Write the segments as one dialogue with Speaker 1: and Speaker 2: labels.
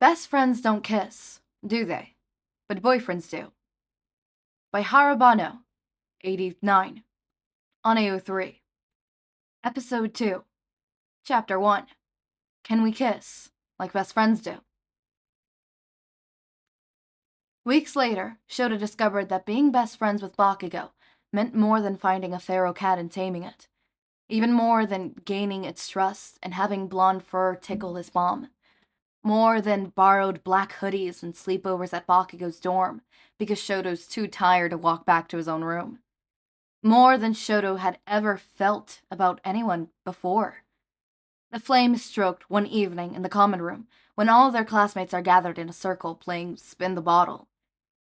Speaker 1: Best friends don't kiss, do they? But boyfriends do. By Harabano, 89, on AO3. Episode 2, Chapter 1. Can we kiss, like best friends do? Weeks later, Shouto discovered that being best friends with Bakugou meant more than finding a feral cat and taming it. Even more than gaining its trust and having blonde fur tickle his mom. More than borrowed black hoodies and sleepovers at Bakugou's dorm because Shoto's too tired to walk back to his own room. More than Shouto had ever felt about anyone before. The flame is stroked one evening in the common room when all their classmates are gathered in a circle playing Spin the Bottle.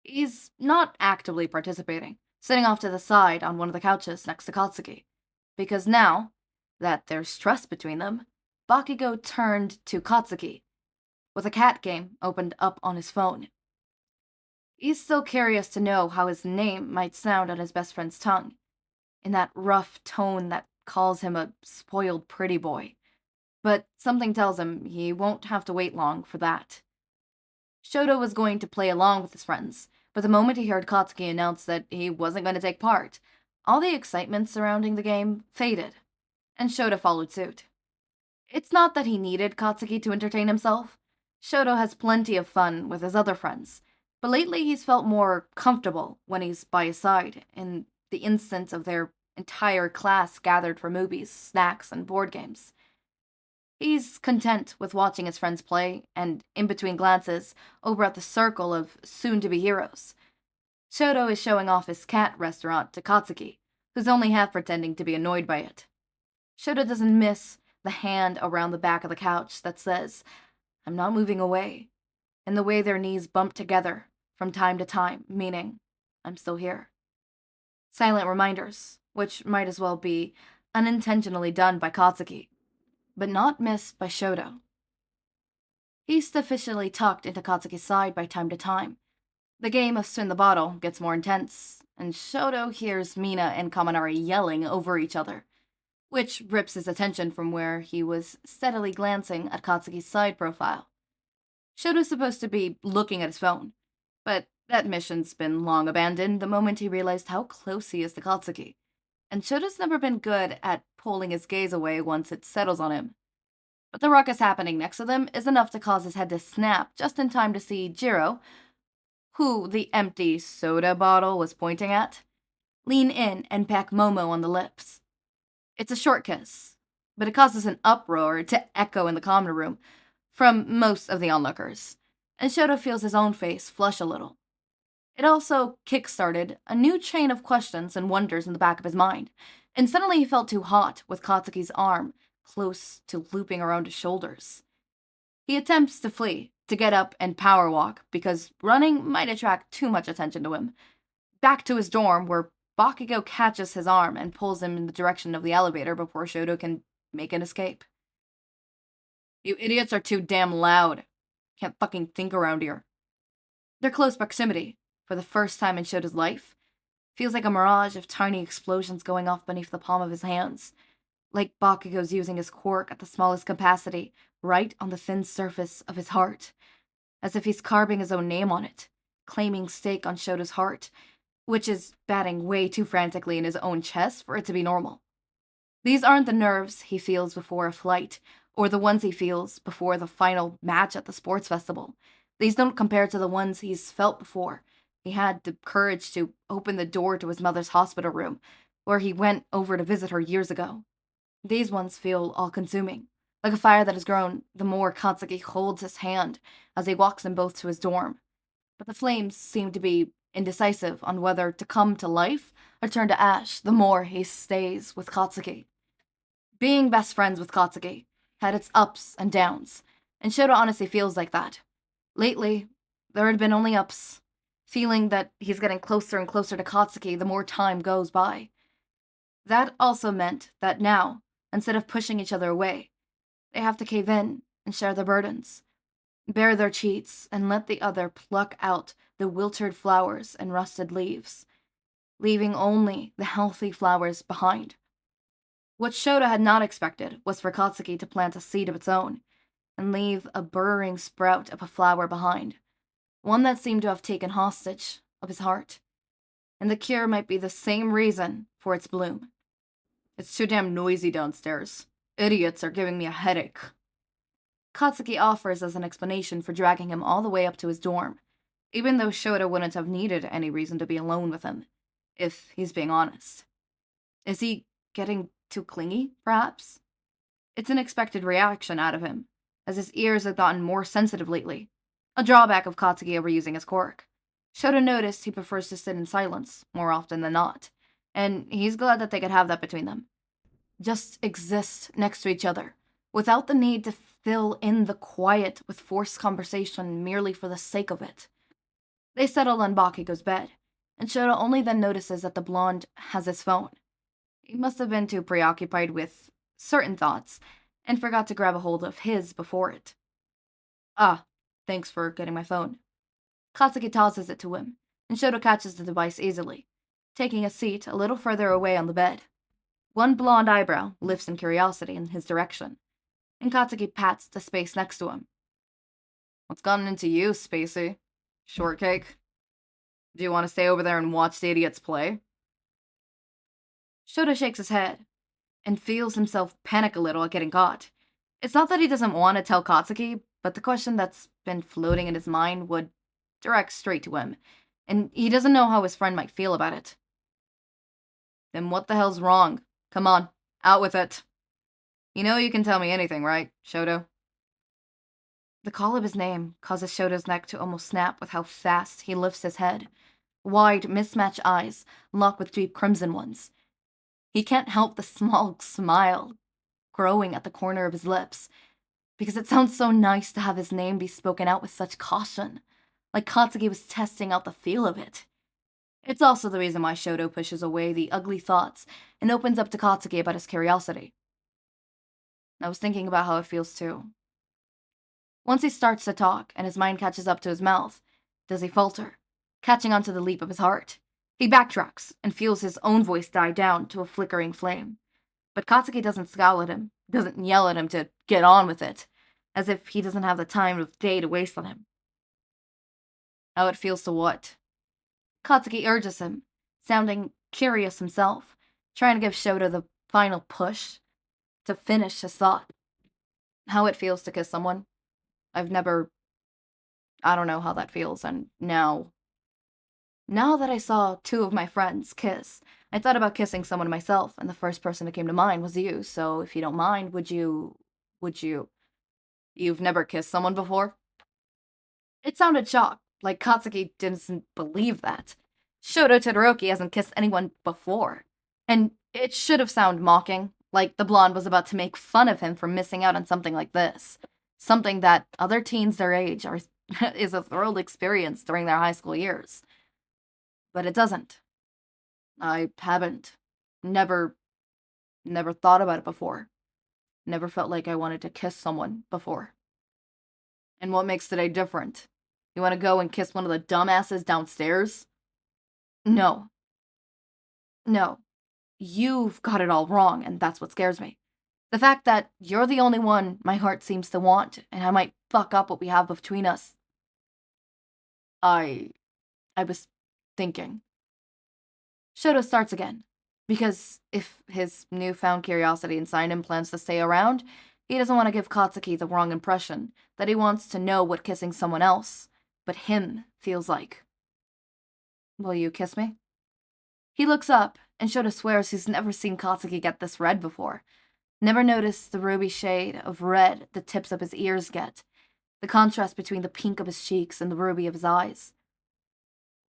Speaker 1: He's not actively participating, sitting off to the side on one of the couches next to Katsuki, because now that there's trust between them, Bakugou turned to Katsuki, with a cat game opened up on his phone. He's still curious to know how his name might sound on his best friend's tongue, in that rough tone that calls him a spoiled pretty boy. But something tells him he won't have to wait long for that. Shouto was going to play along with his friends, but the moment he heard Katsuki announce that he wasn't going to take part, all the excitement surrounding the game faded, and Shouto followed suit. It's not that he needed Katsuki to entertain himself. Shouto has plenty of fun with his other friends, but lately he's felt more comfortable when he's by his side, in the instance of their entire class gathered for movies, snacks, and board games. He's content with watching his friends play, and in between glances, over at the circle of soon-to-be heroes. Shouto is showing off his cat restaurant to Katsuki, who's only half pretending to be annoyed by it. Shouto doesn't miss the hand around the back of the couch that says, "I'm not moving away," and the way their knees bump together from time to time, meaning, "I'm still here." Silent reminders, which might as well be unintentionally done by Katsuki, but not missed by Shouto. He's sufficiently tucked into Katsuki's side by time to time. The game of Spin the Bottle gets more intense, and Shouto hears Mina and Kaminari yelling over each other, which rips his attention from where he was steadily glancing at Katsuki's side profile. Shouto's supposed to be looking at his phone, but that mission's been long abandoned the moment he realized how close he is to Katsuki, and Shouto's never been good at pulling his gaze away once it settles on him. But the ruckus happening next to them is enough to cause his head to snap just in time to see Jiro, who the empty soda bottle was pointing at, lean in and peck Momo on the lips. It's a short kiss, but it causes an uproar to echo in the common room from most of the onlookers, and Shouto feels his own face flush a little. It also kick-started a new chain of questions and wonders in the back of his mind, and suddenly he felt too hot with Katsuki's arm close to looping around his shoulders. He attempts to flee, to get up and power walk, because running might attract too much attention to him, back to his dorm where Bakugou catches his arm and pulls him in the direction of the elevator before Shouto can make an escape. "You idiots are too damn loud. Can't fucking think around here." Their close proximity, for the first time in Shoto's life, feels like a mirage of tiny explosions going off beneath the palm of his hands, like Bakugou's using his quirk at the smallest capacity, right on the thin surface of his heart, as if he's carving his own name on it, claiming stake on Shoto's heart, which is batting way too frantically in his own chest for it to be normal. These aren't the nerves he feels before a flight, or the ones he feels before the final match at the sports festival. These don't compare to the ones he's felt before. He had the courage to open the door to his mother's hospital room, where he went over to visit her years ago. These ones feel all-consuming, like a fire that has grown the more Katsuki holds his hand as he walks them both to his dorm. But the flames seem to be indecisive on whether to come to life or turn to ash the more he stays with Katsuki. Being best friends with Katsuki had its ups and downs, and Shouto honestly feels like that. Lately, there had been only ups, feeling that he's getting closer and closer to Katsuki the more time goes by. That also meant that now, instead of pushing each other away, they have to cave in and share their burdens, bare their cheeks, and let the other pluck out the wilted flowers and rusted leaves, leaving only the healthy flowers behind. What Shouto had not expected was for Katsuki to plant a seed of its own, and leave a burrowing sprout of a flower behind, one that seemed to have taken hostage of his heart. And the cure might be the same reason for its bloom. It's too damn noisy downstairs. Idiots are giving me a headache. Katsuki offers as an explanation for dragging him all the way up to his dorm, even though Shouto wouldn't have needed any reason to be alone with him, if he's being honest. Is he getting too clingy, perhaps? It's an expected reaction out of him, as his ears have gotten more sensitive lately, a drawback of Katsuki overusing his quirk. Shouto noticed he prefers to sit in silence, more often than not, and he's glad that they could have that between them. Just exist next to each other, without the need to fill in the quiet with forced conversation merely for the sake of it. They settle on Bakugo's bed, and Shouto only then notices that the blonde has his phone. He must have been too preoccupied with certain thoughts, and forgot to grab a hold of his before it. Ah, thanks for getting my phone. Katsuki tosses it to him, and Shouto catches the device easily, taking a seat a little further away on the bed. One blonde eyebrow lifts in curiosity in his direction, and Katsuki pats the space next to him. What's gotten into you, Spacey? Shortcake? Do you want to stay over there and watch the idiots play? Shouto shakes his head, and feels himself panic a little at getting caught. It's not that he doesn't want to tell Katsuki, but the question that's been floating in his mind would direct straight to him, and he doesn't know how his friend might feel about it. Then what the hell's wrong? Come on, out with it. You know you can tell me anything, right, Shouto? The call of his name causes Shoto's neck to almost snap with how fast he lifts his head. Wide, mismatched eyes lock with deep crimson ones. He can't help the small smile growing at the corner of his lips, because it sounds so nice to have his name be spoken out with such caution, like Katsuki was testing out the feel of it. It's also the reason why Shouto pushes away the ugly thoughts and opens up to Katsuki about his curiosity. I was thinking about how it feels too. Once he starts to talk and his mind catches up to his mouth, does he falter, catching onto the leap of his heart? He backtracks and feels his own voice die down to a flickering flame. But Katsuki doesn't scowl at him, doesn't yell at him to get on with it, as if he doesn't have the time of day to waste on him. How it feels to what? Katsuki urges him, sounding curious himself, trying to give Shouto the final push to finish his thought. How it feels to kiss someone. I don't know how that feels, and now that I saw two of my friends kiss, I thought about kissing someone myself, and the first person that came to mind was you, so if you don't mind, would you... You've never kissed someone before? It sounded shocked, like Katsuki didn't believe that. Shouto Todoroki hasn't kissed anyone before. And it should have sounded mocking, like the blonde was about to make fun of him for missing out on something like this. Something that other teens their age is a thrilled experience during their high school years. But it doesn't. I haven't. Never thought about it before. Never felt like I wanted to kiss someone before. And what makes today different? You want to go and kiss one of the dumbasses downstairs? No. No. You've got it all wrong, and that's what scares me. The fact that you're the only one my heart seems to want, and I might fuck up what we have between us. I was thinking. Shouto starts again, because if his newfound curiosity inside him plans to stay around, he doesn't want to give Katsuki the wrong impression, that he wants to know what kissing someone else, but him, feels like. Will you kiss me? He looks up, and Shouto swears he's never seen Katsuki get this red before. Never noticed the ruby shade of red the tips of his ears get, the contrast between the pink of his cheeks and the ruby of his eyes.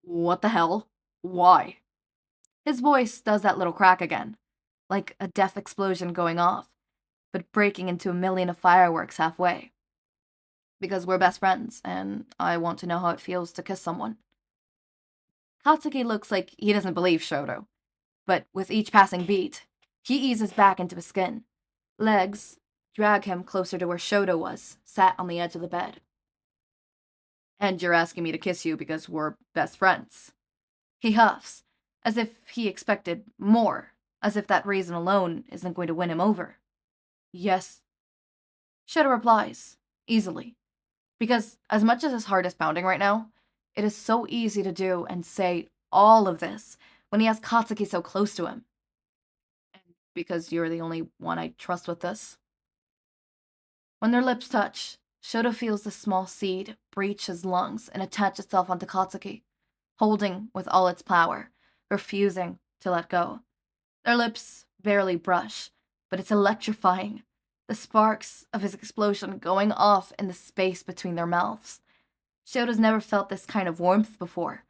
Speaker 1: What the hell? Why? His voice does that little crack again, like a death explosion going off, but breaking into a million of fireworks halfway. Because we're best friends, and I want to know how it feels to kiss someone. Katsuki looks like he doesn't believe Shouto, but with each passing beat, he eases back into his skin. Legs drag him closer to where Shouto was, sat on the edge of the bed. And you're asking me to kiss you because we're best friends. He huffs, as if he expected more, as if that reason alone isn't going to win him over. Yes. Shouto replies, easily. Because as much as his heart is pounding right now, it is so easy to do and say all of this when he has Katsuki so close to him. And because you're the only one I trust with this. When their lips touch, Shouto feels the small seed breach his lungs and attach itself onto Katsuki, holding with all its power, refusing to let go. Their lips barely brush, but it's electrifying. The sparks of his explosion going off in the space between their mouths. Shouto's never felt this kind of warmth before.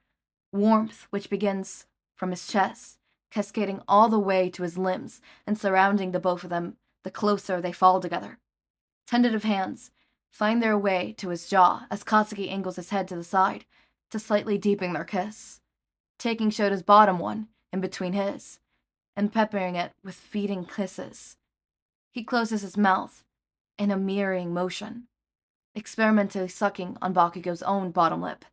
Speaker 1: Warmth which begins from his chest, cascading all the way to his limbs and surrounding the both of them the closer they fall together. Tentative hands find their way to his jaw as Katsuki angles his head to the side to slightly deepen their kiss, taking Shoto's bottom one in between his and peppering it with feeding kisses. He closes his mouth in a mirroring motion, experimentally sucking on Bakugo's own bottom lip.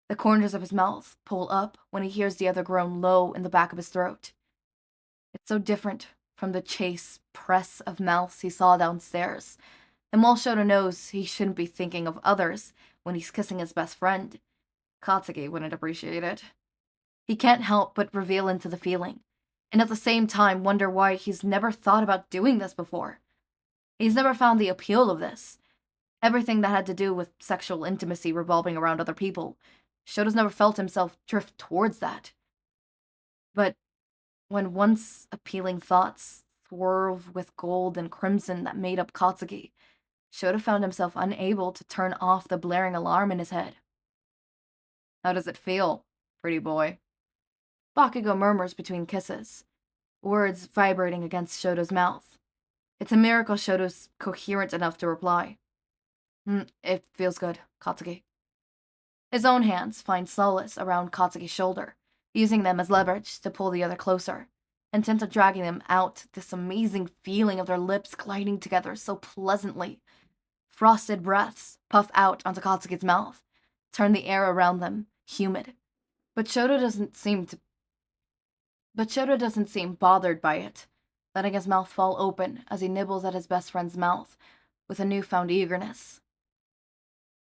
Speaker 1: The corners of his mouth pull up when he hears the other groan low in the back of his throat. It's so different from the chase press of mouths he saw downstairs, and while Shouto knows he shouldn't be thinking of others when he's kissing his best friend, Katsuki wouldn't appreciate it. He can't help but reveal into the feeling, and at the same time wonder why he's never thought about doing this before. He's never found the appeal of this. Everything that had to do with sexual intimacy revolving around other people, Shoto's never felt himself drift towards that. But when once appealing thoughts swirled with gold and crimson that made up Katsuki, Shouto found himself unable to turn off the blaring alarm in his head. "How does it feel, pretty boy?" Bakugo murmurs between kisses, words vibrating against Shoto's mouth. It's a miracle Shoto's coherent enough to reply. It feels good, Katsuki." His own hands find solace around Katsuki's shoulder, using them as leverage to pull the other closer, intent on dragging them out this amazing feeling of their lips gliding together so pleasantly. Frosted breaths puff out onto Katsuki's mouth, turn the air around them humid. But Shouto doesn't seem bothered by it, letting his mouth fall open as he nibbles at his best friend's mouth with a newfound eagerness.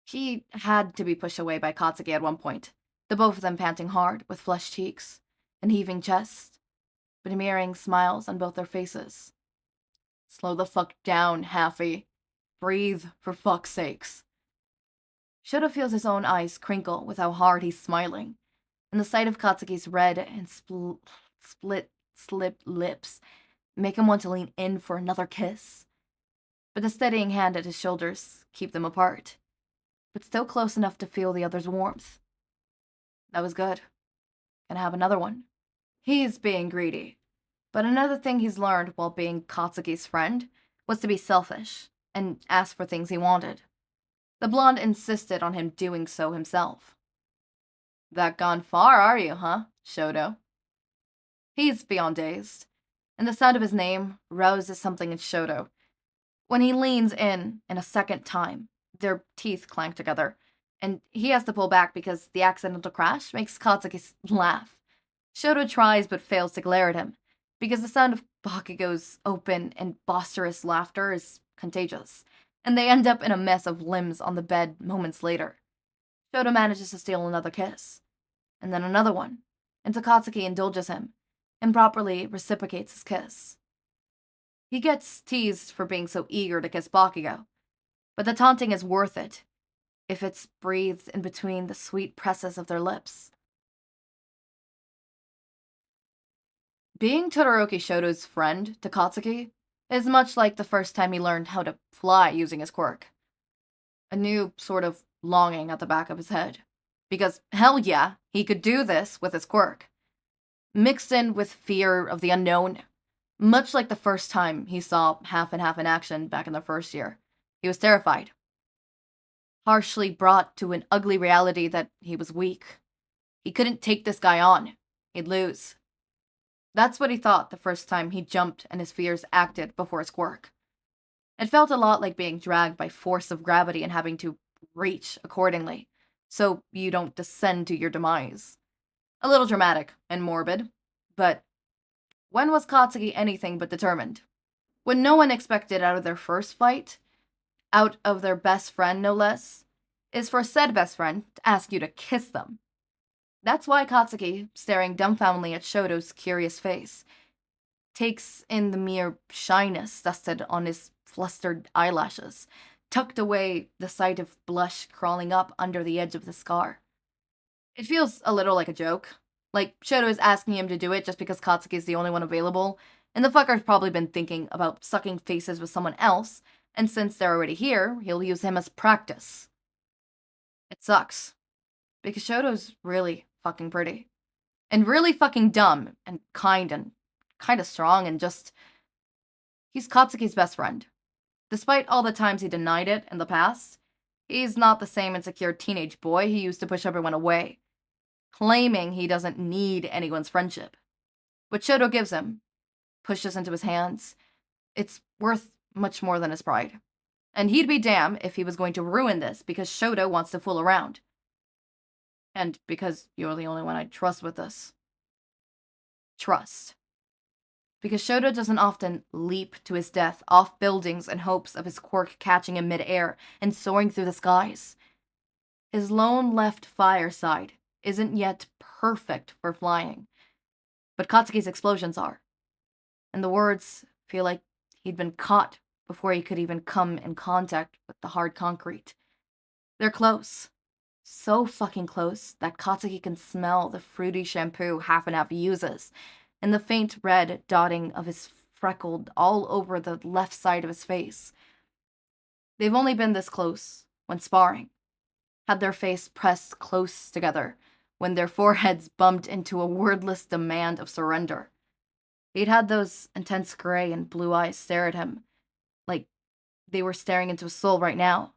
Speaker 1: He had to be pushed away by Katsuki at one point, the both of them panting hard with flushed cheeks and heaving chests, but mirroring smiles on both their faces. "Slow the fuck down, Halfie. Breathe, for fuck's sakes." Shouto feels his own eyes crinkle with how hard he's smiling, and the sight of Katsuki's red and slipped lips make him want to lean in for another kiss. But the steadying hand at his shoulders keep them apart, but still close enough to feel the other's warmth. That was good. Can I have another one? He's being greedy, but another thing he's learned while being Katsuki's friend was to be selfish and ask for things he wanted. The blonde insisted on him doing so himself. "That gone far, are you, huh, Shouto?" He's beyond dazed, and the sound of his name rouses something in Shouto. When he leans in a second time, their teeth clank together, and he has to pull back because the accidental crash makes Katsuki laugh. Shouto tries but fails to glare at him, because the sound of Bakugo's open and boisterous laughter is contagious, and they end up in a mess of limbs on the bed moments later. Shouto manages to steal another kiss, and then another one, until Katsuki indulges him, and properly reciprocates his kiss. He gets teased for being so eager to kiss Bakugo, but the taunting is worth it if it's breathed in between the sweet presses of their lips. Being Todoroki Shoto's friend to Katsuki is much like the first time he learned how to fly using his quirk. A new sort of longing at the back of his head, because hell yeah, he could do this with his quirk. Mixed in with fear of the unknown, much like the first time he saw half and half in action back in the first year. He was terrified. Harshly brought to an ugly reality that he was weak. He couldn't take this guy on. He'd lose. That's what he thought the first time he jumped and his fears acted before his quirk. It felt a lot like being dragged by force of gravity and having to reach accordingly, so you don't descend to your demise. A little dramatic and morbid, but when was Katsuki anything but determined? When no one expected out of their first fight, out of their best friend no less, is for said best friend to ask you to kiss them. That's why Katsuki, staring dumbfoundedly at Shoto's curious face, takes in the mere shyness dusted on his flustered eyelashes, tucked away the sight of blush crawling up under the edge of the scar. It feels a little like a joke. Like, Shoto is asking him to do it just because Katsuki is the only one available, and the fucker's probably been thinking about sucking faces with someone else, and since they're already here, he'll use him as practice. It sucks. Because Shoto's really fucking pretty. And really fucking dumb, and kinda strong, and just... He's Katsuki's best friend. Despite all the times he denied it in the past, he's not the same insecure teenage boy he used to push everyone away, claiming he doesn't need anyone's friendship. What Shoto gives him, pushes into his hands, it's worth much more than his pride. And he'd be damned if he was going to ruin this because Shoto wants to fool around. And because you're the only one I trust with this. Trust. Because Shoto doesn't often leap to his death off buildings in hopes of his quirk catching him mid-air and soaring through the skies. His lone left fireside isn't yet perfect for flying, but Katsuki's explosions are. And the words feel like he'd been caught before he could even come in contact with the hard concrete. They're close. So fucking close that Katsuki can smell the fruity shampoo Half and Half uses, and the faint red dotting of his freckled all over the left side of his face. They've only been this close when sparring, had their face pressed close together, when their foreheads bumped into a wordless demand of surrender. He'd had those intense gray and blue eyes stare at him, like they were staring into his soul right now.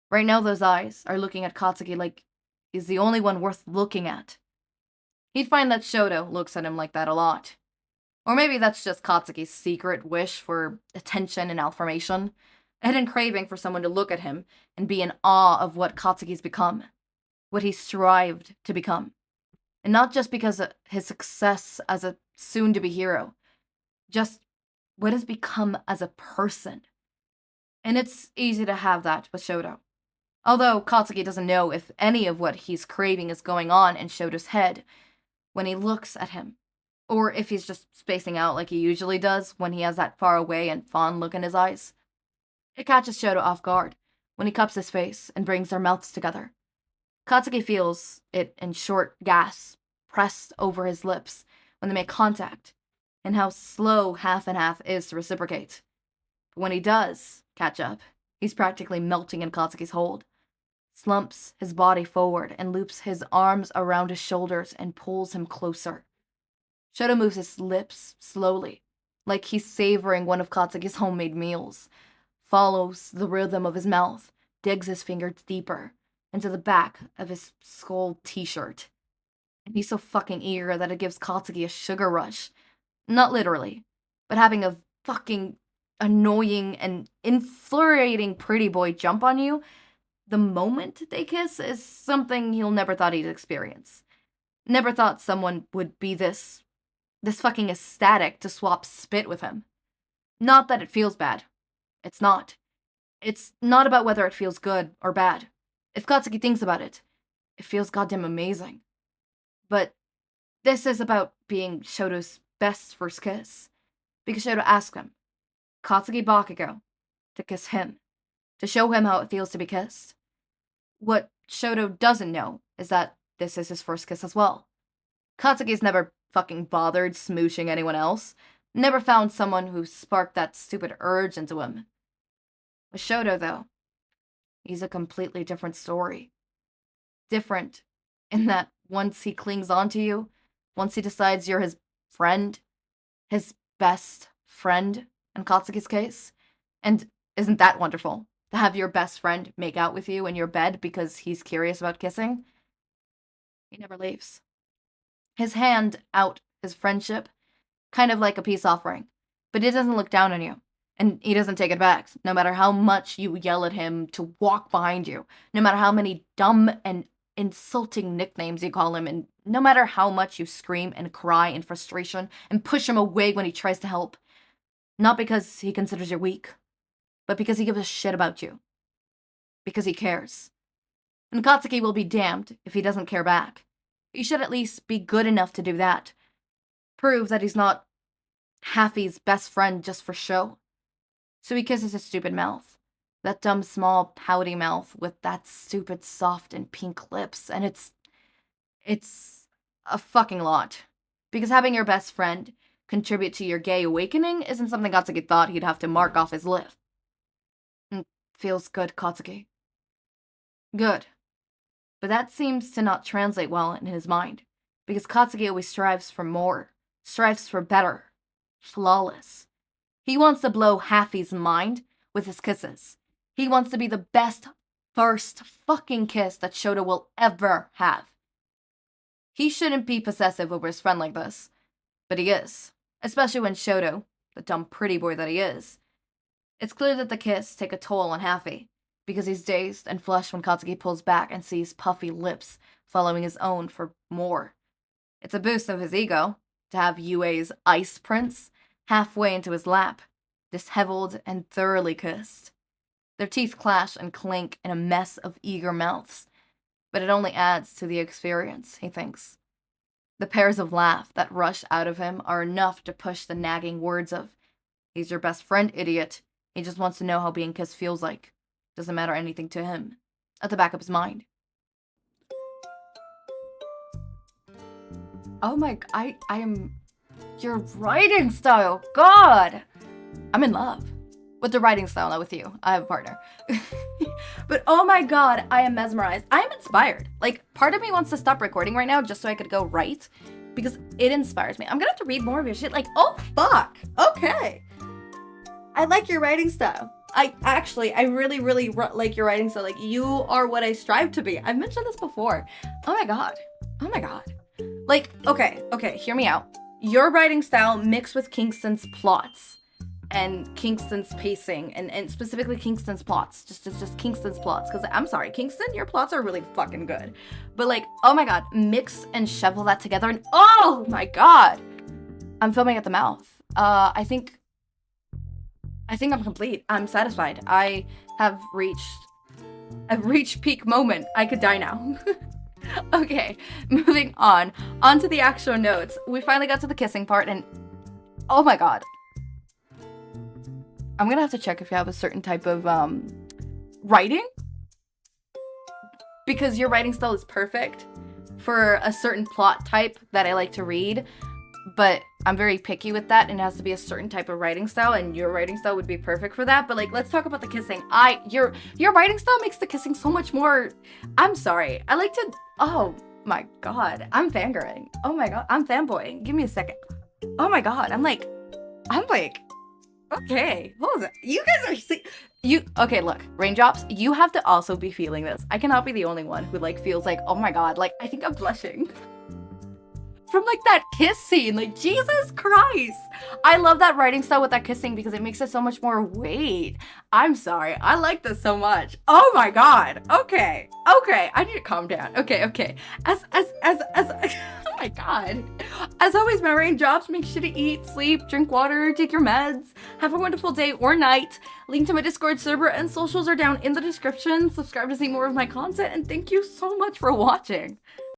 Speaker 1: Right now those eyes are looking at Katsuki like he's the only one worth looking at. He'd find that Shoto looks at him like that a lot. Or maybe that's just Katsuki's secret wish for attention and affirmation, a hidden craving for someone to look at him and be in awe of what Katsuki's become, what he strived to become. And not just because of his success as a soon-to-be hero, just what has become as a person. And it's easy to have that with Shoto. Although Katsuki doesn't know if any of what he's craving is going on in Shoto's head when he looks at him, or if he's just spacing out like he usually does when he has that far away and fond look in his eyes. It catches Shoto off guard when he cups his face and brings their mouths together. Katsuki feels it in short gasps pressed over his lips when they make contact, and how slow Half and Half is to reciprocate. But when he does catch up, he's practically melting in Katsuki's hold, slumps his body forward and loops his arms around his shoulders and pulls him closer. Shoto moves his lips slowly, like he's savoring one of Katsuki's homemade meals, follows the rhythm of his mouth, digs his fingers deeper into the back of his skull t-shirt. And he's so fucking eager that it gives Katsuki a sugar rush. Not literally, but having a fucking annoying and infuriating pretty boy jump on you the moment they kiss is something he'll never thought he'd experience. Never thought someone would be this fucking ecstatic to swap spit with him. Not that it feels bad. It's not. It's not about whether it feels good or bad. If Katsuki thinks about it, it feels goddamn amazing. But this is about being Shoto's best first kiss. Because Shoto asked him, Katsuki Bakugou, to kiss him. To show him how it feels to be kissed. What Shoto doesn't know is that this is his first kiss as well. Katsuki's never fucking bothered smooching anyone else. Never found someone who sparked that stupid urge into him. With Shoto, though, he's a completely different story. Different in that once he clings onto you, once he decides you're his friend, his best friend, in Katsuki's case, and isn't that wonderful? To have your best friend make out with you in your bed because he's curious about kissing? He never leaves. His hand out his friendship, kind of like a peace offering, but he doesn't look down on you, and he doesn't take it back, no matter how much you yell at him to walk behind you, no matter how many dumb and insulting nicknames you call him, and no matter how much you scream and cry in frustration and push him away when he tries to help. Not because he considers you weak, but because he gives a shit about you. Because he cares. And Katsuki will be damned if he doesn't care back. He should at least be good enough to do that. Prove that he's not Happy's best friend just for show. So he kisses his stupid mouth. That dumb, small, pouty mouth with that stupid, soft, and pink lips. And it's a fucking lot. Because having your best friend contribute to your gay awakening isn't something Katsuki thought he'd have to mark off his list. It feels good, Katsuki. Good. But that seems to not translate well in his mind. Because Katsuki always strives for more. Strives for better. Flawless. He wants to blow Happy's mind with his kisses. He wants to be the best first fucking kiss that Shouto will ever have. He shouldn't be possessive over his friend like this. But he is. Especially when Shouto, the dumb pretty boy that he is. It's clear that the kiss take a toll on Happy. Because he's dazed and flushed when Katsuki pulls back and sees puffy lips following his own for more. It's a boost of his ego to have Yue's ice prince halfway into his lap, disheveled and thoroughly kissed. Their teeth clash and clink in a mess of eager mouths, but it only adds to the experience, he thinks. The pairs of laugh that rush out of him are enough to push the nagging words of, "He's your best friend, idiot. He just wants to know how being kissed feels like. Doesn't matter anything to him," at the back of his mind. Oh my, I am, your writing style, God! I'm in love with the writing style, not with you. I have a partner. But oh my God, I am mesmerized. I am inspired. Like, part of me wants to stop recording right now just so I could go write, because it inspires me. I'm gonna have to read more of your shit. Like, oh fuck, okay. I like your writing style. I really, really like your writing style. Like, you are what I strive to be. I've mentioned this before. Oh my God. Oh my God. Like, okay, hear me out. Your writing style mixed with Kingston's plots and Kingston's pacing and specifically Kingston's plots. Just Kingston's plots. Because I'm sorry, Kingston, your plots are really fucking good. But like, oh my God, mix and shovel that together and oh my God. I'm filming at the mouth. I think I'm complete. I'm satisfied. I've reached peak moment. I could die now. Okay, moving on. On to the actual notes. We finally got to the kissing part and oh my God. I'm gonna have to check if you have a certain type of writing. Because your writing style is perfect for a certain plot type that I like to read. But I'm very picky with that, and it has to be a certain type of writing style, and your writing style would be perfect for that. But like, let's talk about the kissing. Your writing style makes the kissing so much more. I'm sorry. I like to. Oh my God, I'm fangirling. Oh my God, I'm fanboying. Give me a second. Oh my God, I'm like, okay. What was it? You guys are okay. Look, raindrops. You have to also be feeling this. I cannot be the only one who like feels like, oh my God, like I think I'm blushing. From like that kiss scene, like Jesus Christ. I love that writing style with that kissing because it makes it so much more weight. I'm sorry, I like this so much. Oh my God. Okay, I need to calm down. Okay. As oh my God. As always, my raindrops, make sure to eat, sleep, drink water, take your meds, have a wonderful day or night. Link to my Discord server and socials are down in the description. Subscribe to see more of my content, and thank you so much for watching.